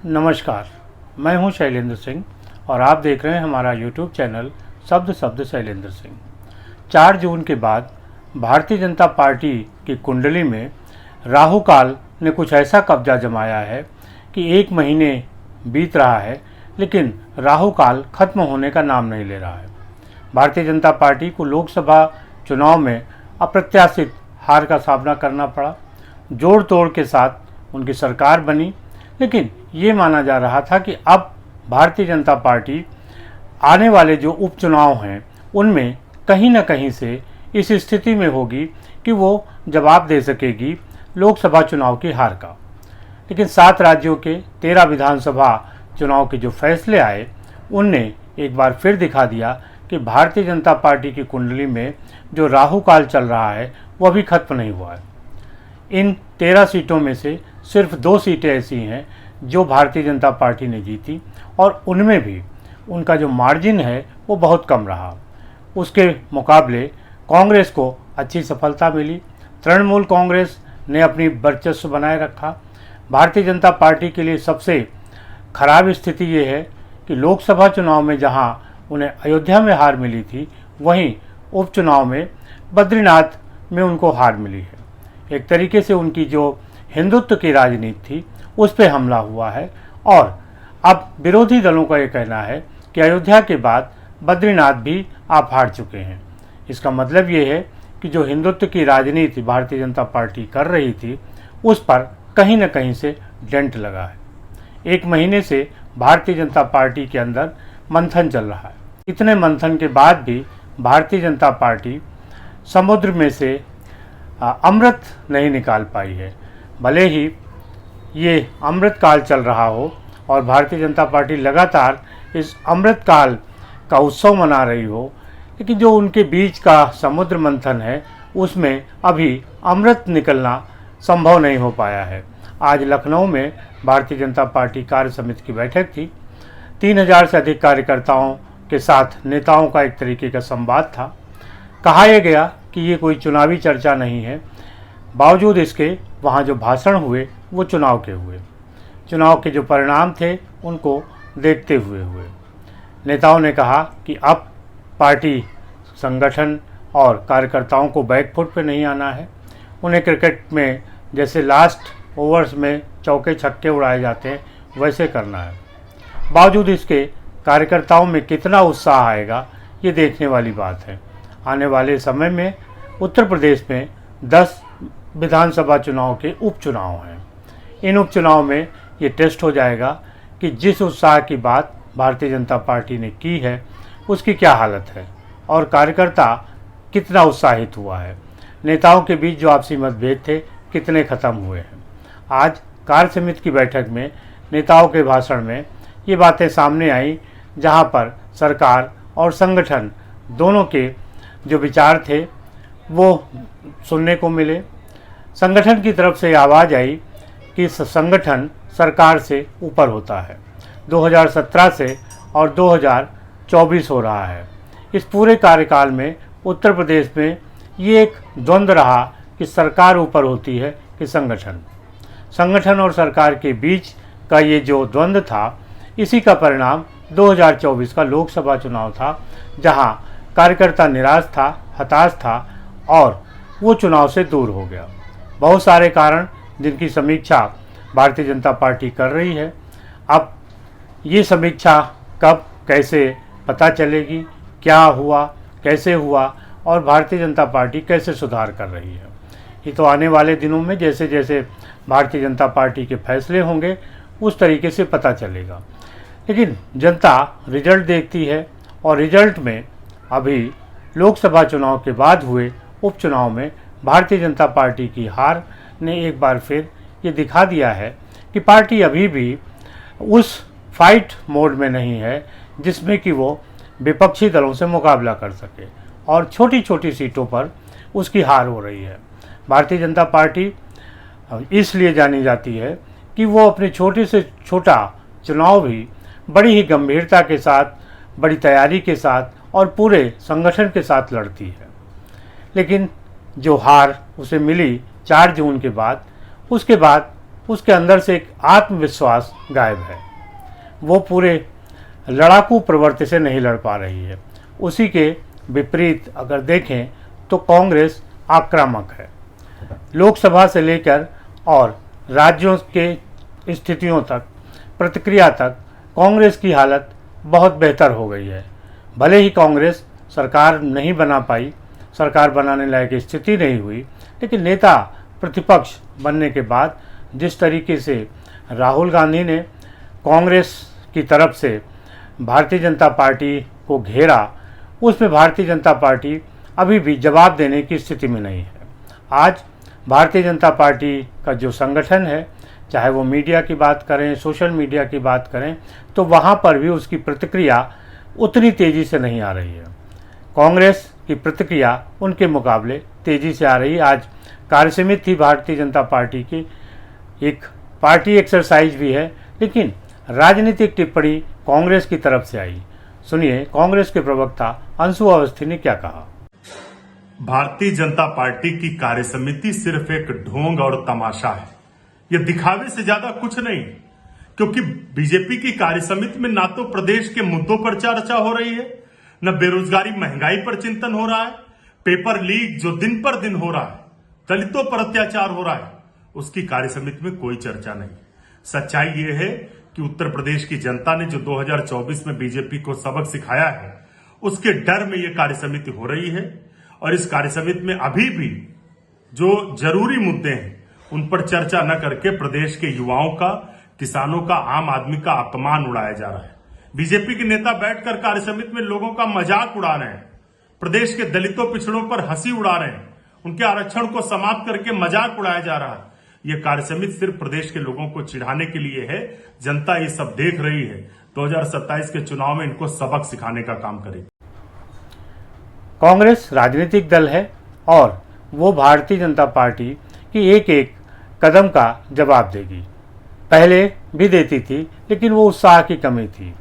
नमस्कार, मैं हूं शैलेंद्र सिंह और आप देख रहे हैं हमारा YouTube चैनल शब्द शब्द शैलेंद्र सिंह। 4 जून के बाद भारतीय जनता पार्टी की कुंडली में राहु काल ने कुछ ऐसा कब्जा जमाया है कि 1 महीने बीत रहा है, लेकिन राहु काल खत्म होने का नाम नहीं ले रहा है। भारतीय जनता पार्टी को लोकसभा चुनाव में अप्रत्याशित हार का सामना करना पड़ा। जोड़ तोड़ के साथ उनकी सरकार बनी, लेकिन ये माना जा रहा था कि अब भारतीय जनता पार्टी आने वाले जो उपचुनाव हैं उनमें कहीं न कहीं से इस स्थिति में होगी कि वो जवाब दे सकेगी लोकसभा चुनाव की हार का। लेकिन 7 राज्यों के 13 विधानसभा चुनाव के जो फैसले आए उनने एक बार फिर दिखा दिया कि भारतीय जनता पार्टी की कुंडली में जो राहु काल चल रहा है वह भी खत्म नहीं हुआ है। इन 13 सीटों में से सिर्फ 2 सीटें ऐसी हैं जो भारतीय जनता पार्टी ने जीती और उनमें भी उनका जो मार्जिन है वो बहुत कम रहा। उसके मुकाबले कांग्रेस को अच्छी सफलता मिली। तृणमूल कांग्रेस ने अपनी वर्चस्व बनाए रखा। भारतीय जनता पार्टी के लिए सबसे खराब स्थिति ये है कि लोकसभा चुनाव में जहां उन्हें अयोध्या में हार मिली थी, वहीं उपचुनाव में बद्रीनाथ में उनको हार मिली है। एक तरीके से उनकी जो हिंदुत्व की राजनीति थी उस पर हमला हुआ है और अब विरोधी दलों का ये कहना है कि अयोध्या के बाद बद्रीनाथ भी आप हार चुके हैं। इसका मतलब ये है कि जो हिंदुत्व की राजनीति भारतीय जनता पार्टी कर रही थी उस पर कहीं न कहीं से डेंट लगा है। 1 महीने से भारतीय जनता पार्टी के अंदर मंथन चल रहा है। इतने मंथन के बाद भी भारतीय जनता पार्टी समुद्र में से अमृत नहीं निकाल पाई है। भले ही ये अमृत काल चल रहा हो और भारतीय जनता पार्टी लगातार इस अमृत काल का उत्सव मना रही हो, लेकिन जो उनके बीच का समुद्र मंथन है उसमें अभी अमृत निकलना संभव नहीं हो पाया है। आज लखनऊ में भारतीय जनता पार्टी कार्य समिति की बैठक थी। 3000 से अधिक कार्यकर्ताओं के साथ नेताओं का एक तरीके का संवाद था। कहा यह गया कि ये कोई चुनावी चर्चा नहीं है, बावजूद इसके वहाँ जो भाषण हुए वो चुनाव के हुए। चुनाव के जो परिणाम थे उनको देखते हुए नेताओं ने कहा कि अब पार्टी संगठन और कार्यकर्ताओं को बैकफुट पे नहीं आना है। उन्हें क्रिकेट में जैसे लास्ट ओवर्स में चौके छक्के उड़ाए जाते हैं वैसे करना है। बावजूद इसके कार्यकर्ताओं में कितना उत्साह आएगा ये देखने वाली बात है। आने वाले समय में उत्तर प्रदेश में 10 विधानसभा चुनाव के उपचुनाव हैं। इन उपचुनाव में ये टेस्ट हो जाएगा कि जिस उत्साह की बात भारतीय जनता पार्टी ने की है उसकी क्या हालत है और कार्यकर्ता कितना उत्साहित हुआ है। नेताओं के बीच जो आपसी मतभेद थे कितने खत्म हुए हैं। आज कार्य समिति की बैठक में नेताओं के भाषण में ये बातें सामने आई, जहां पर सरकार और संगठन दोनों के जो विचार थे वो सुनने को मिले। संगठन की तरफ से आवाज़ आई कि संगठन सरकार से ऊपर होता है। 2017 से और 2024 हो रहा है। इस पूरे कार्यकाल में उत्तर प्रदेश में ये एक द्वंद्व रहा कि सरकार ऊपर होती है कि संगठन और सरकार के बीच का ये जो द्वंद्व था, इसी का परिणाम 2024 का लोकसभा चुनाव था, जहां कार्यकर्ता निराश था, हताश था और वो चुनाव से दूर हो गया। बहुत सारे कारण जिनकी समीक्षा भारतीय जनता पार्टी कर रही है। अब ये समीक्षा कब कैसे पता चलेगी, क्या हुआ, कैसे हुआ और भारतीय जनता पार्टी कैसे सुधार कर रही है, ये तो आने वाले दिनों में जैसे जैसे भारतीय जनता पार्टी के फैसले होंगे उस तरीके से पता चलेगा। लेकिन जनता रिजल्ट देखती है और रिजल्ट में अभी लोकसभा चुनाव के बाद हुए उपचुनाव में भारतीय जनता पार्टी की हार ने एक बार फिर ये दिखा दिया है कि पार्टी अभी भी उस फाइट मोड में नहीं है जिसमें कि वो विपक्षी दलों से मुकाबला कर सके और छोटी छोटी सीटों पर उसकी हार हो रही है। भारतीय जनता पार्टी इसलिए जानी जाती है कि वो अपने छोटे से छोटा चुनाव भी बड़ी ही गंभीरता के साथ, बड़ी तैयारी के साथ और पूरे संगठन के साथ लड़ती है। लेकिन जो हार उसे मिली 4 जून के बाद, उसके बाद उसके अंदर से एक आत्मविश्वास गायब है। वो पूरे लड़ाकू प्रवृत्ति से नहीं लड़ पा रही है। उसी के विपरीत अगर देखें तो कांग्रेस आक्रामक है। लोकसभा से लेकर और राज्यों के स्थितियों तक, प्रतिक्रिया तक कांग्रेस की हालत बहुत बेहतर हो गई है। भले ही कांग्रेस सरकार नहीं बना पाई, सरकार बनाने लायक स्थिति नहीं हुई, लेकिन नेता प्रतिपक्ष बनने के बाद जिस तरीके से राहुल गांधी ने कांग्रेस की तरफ से भारतीय जनता पार्टी को घेरा, उसमें भारतीय जनता पार्टी अभी भी जवाब देने की स्थिति में नहीं है। आज भारतीय जनता पार्टी का जो संगठन है, चाहे वो मीडिया की बात करें, सोशल मीडिया की बात करें, तो वहाँ पर भी उसकी प्रतिक्रिया उतनी तेज़ी से नहीं आ रही है। कांग्रेस की प्रतिक्रिया उनके मुकाबले तेज़ी से आ रही है। आज कार्यसमिति थी भारतीय जनता पार्टी की, एक पार्टी एक्सरसाइज भी है, लेकिन राजनीतिक टिप्पणी कांग्रेस की तरफ से आई। सुनिए कांग्रेस के प्रवक्ता अंशु अवस्थी ने क्या कहा। भारतीय जनता पार्टी की कार्यसमिति सिर्फ एक ढोंग और तमाशा है। यह दिखावे से ज्यादा कुछ नहीं, क्योंकि बीजेपी की कार्यसमिति में ना तो प्रदेश के मुद्दों पर चर्चा हो रही है, न बेरोजगारी महंगाई पर चिंतन हो रहा है। पेपर लीक जो दिन पर दिन हो रहा है, दलितों पर अत्याचार हो रहा है, उसकी कार्यसमिति में कोई चर्चा नहीं। सच्चाई यह है कि उत्तर प्रदेश की जनता ने जो 2024 में बीजेपी को सबक सिखाया है, उसके डर में यह कार्यसमिति हो रही है। और इस कार्यसमिति में अभी भी जो जरूरी मुद्दे हैं उन पर चर्चा न करके प्रदेश के युवाओं का, किसानों का, आम आदमी का अपमान उड़ाया जा रहा है। बीजेपी के नेता बैठकर कार्यसमिति में लोगों का मजाक उड़ा रहे हैं, प्रदेश के दलितों पिछड़ों पर हंसी उड़ा रहे हैं, उनके आरक्षण को समाप्त करके मजाक उड़ाया जा रहा है। यह कार्यसमिति सिर्फ प्रदेश के लोगों को चिढ़ाने के लिए है। जनता ये सब देख रही है। 2027 के चुनाव में इनको सबक सिखाने का काम करेगी। कांग्रेस राजनीतिक दल है और वो भारतीय जनता पार्टी की एक एक कदम का जवाब देगी। पहले भी देती थी, लेकिन वो उत्साह की कमी थी।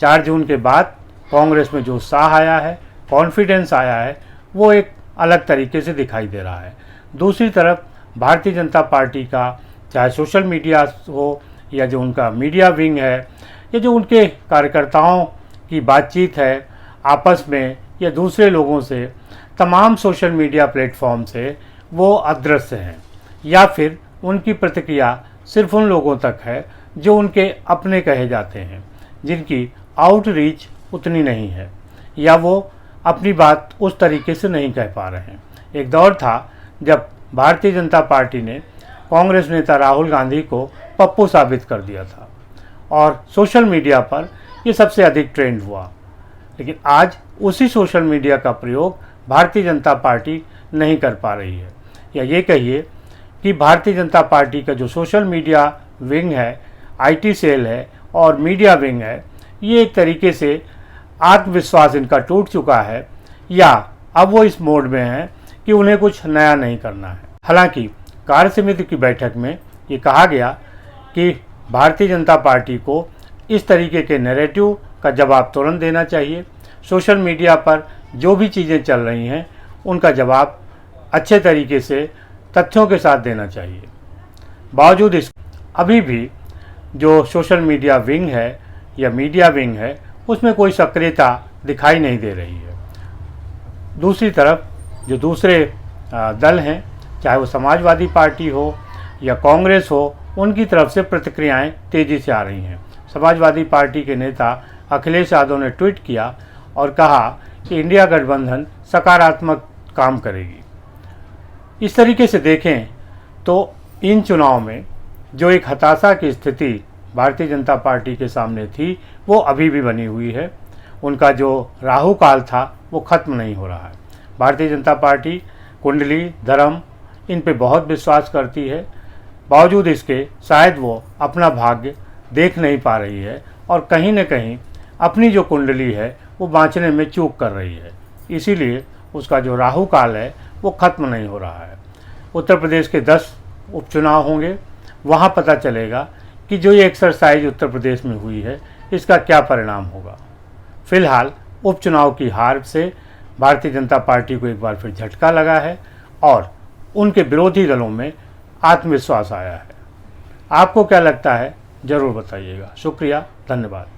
4 जून के बाद कांग्रेस में जो उत्साह आया है, कॉन्फिडेंस आया है, वो एक अलग तरीके से दिखाई दे रहा है। दूसरी तरफ भारतीय जनता पार्टी का चाहे सोशल मीडिया हो या जो उनका मीडिया विंग है, या जो उनके कार्यकर्ताओं की बातचीत है आपस में या दूसरे लोगों से, तमाम सोशल मीडिया प्लेटफॉर्म से वो अदृश्य हैं, या फिर उनकी प्रतिक्रिया सिर्फ उन लोगों तक है जो उनके अपने कहे जाते हैं, जिनकी आउटरीच उतनी नहीं है, या वो अपनी बात उस तरीके से नहीं कह पा रहे हैं। एक दौर था जब भारतीय जनता पार्टी ने कांग्रेस नेता राहुल गांधी को पप्पू साबित कर दिया था और सोशल मीडिया पर ये सबसे अधिक ट्रेंड हुआ। लेकिन आज उसी सोशल मीडिया का प्रयोग भारतीय जनता पार्टी नहीं कर पा रही है, या ये कहिए कि भारतीय जनता पार्टी का जो सोशल मीडिया विंग है, आईटी सेल है और मीडिया विंग है, ये एक तरीके से आत्मविश्वास इनका टूट चुका है, या अब वो इस मोड में है कि उन्हें कुछ नया नहीं करना है। हालांकि कार्यसमिति की बैठक में ये कहा गया कि भारतीय जनता पार्टी को इस तरीके के नैरेटिव का जवाब तुरंत देना चाहिए। सोशल मीडिया पर जो भी चीज़ें चल रही हैं उनका जवाब अच्छे तरीके से तथ्यों के साथ देना चाहिए। बावजूद इस अभी भी जो सोशल मीडिया विंग है या मीडिया विंग है, उसमें कोई सक्रियता दिखाई नहीं दे रही है। दूसरी तरफ जो दूसरे दल हैं, चाहे वो समाजवादी पार्टी हो या कांग्रेस हो, उनकी तरफ से प्रतिक्रियाएं तेज़ी से आ रही हैं। समाजवादी पार्टी के नेता अखिलेश यादव ने ट्वीट किया और कहा कि इंडिया गठबंधन सकारात्मक काम करेगी। इस तरीके से देखें तो इन चुनाव में जो एक हताशा की स्थिति भारतीय जनता पार्टी के सामने थी, वो अभी भी बनी हुई है। उनका जो राहु काल था वो खत्म नहीं हो रहा है। भारतीय जनता पार्टी कुंडली, धर्म, इन पे बहुत विश्वास करती है। बावजूद इसके शायद वो अपना भाग्य देख नहीं पा रही है और कहीं न कहीं अपनी जो कुंडली है वो बाँचने में चूक कर रही है। इसीलिए उसका जो राहु काल है वो खत्म नहीं हो रहा है। उत्तर प्रदेश के 10 उपचुनाव होंगे, वहाँ पता चलेगा कि जो ये एक्सरसाइज उत्तर प्रदेश में हुई है इसका क्या परिणाम होगा। फिलहाल उपचुनाव की हार से भारतीय जनता पार्टी को एक बार फिर झटका लगा है और उनके विरोधी दलों में आत्मविश्वास आया है। आपको क्या लगता है ज़रूर बताइएगा। शुक्रिया, धन्यवाद।